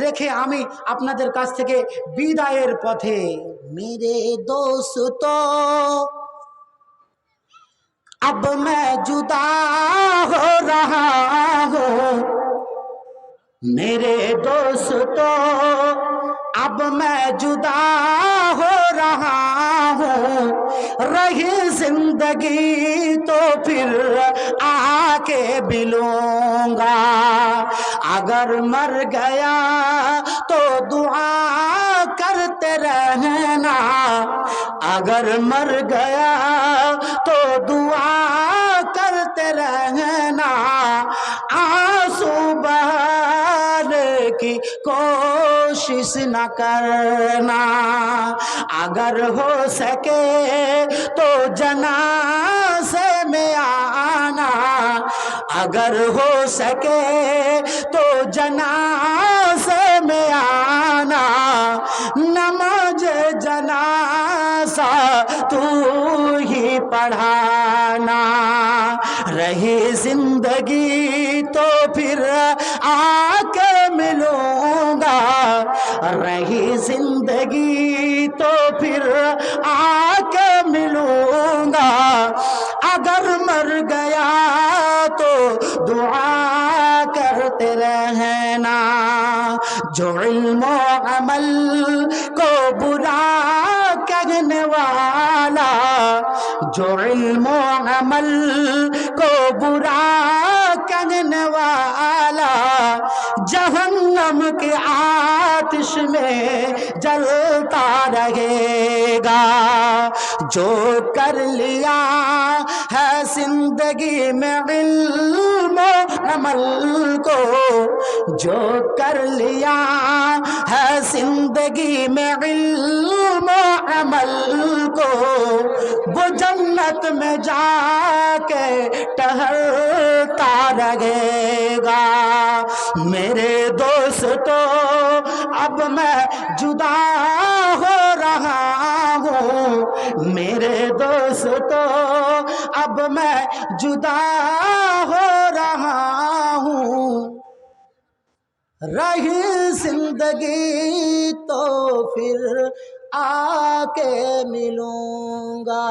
রেখে আমি আপনাদের কাছ থেকে বিদায়ের পথে। মেরে দোস্তো अब मैं जुदा हो रहा हूँ, मेरे दोस्तों अब मैं जुदा हो रहा हूँ, रही जिंदगी तो फिर आके मिलूंगा, अगर मर गया तो दुआ करते रहना, अगर मर गया तो दुआ करते रहना, आंसू बहाने की कोशिश न करना, अगर हो सके तो जनाज़े में आना, अगर हो सके तो जनाज़े में आना, नमाज जनाज़ा तू ही पढ़ाना, रही जिंदगी तो फिर आके मिलूंगा, रही जिंदगी तो फिर आके मिलूंगा, अगर मर गया तो दुआ करते रहना, जो इल्म अमल को बुरा कहने वाला, जो इल्म अमल को बुरा कहने वाला, जहन्नम के आतिश में जलता रहेगा, जो कर लिया है जिंदगी में इल्म अमल को, जो कर लिया है जिंदगी में इल्म अमल को, वो जन्नत में जाके टहलता रहेगा। मेरे दोस्तों अब मैं जुदा हो रहा हूँ, मेरे दोस्तों अब मैं जुदा हो रहा हूँ, रही जिंदगी तो फिर आके मिलूंगा।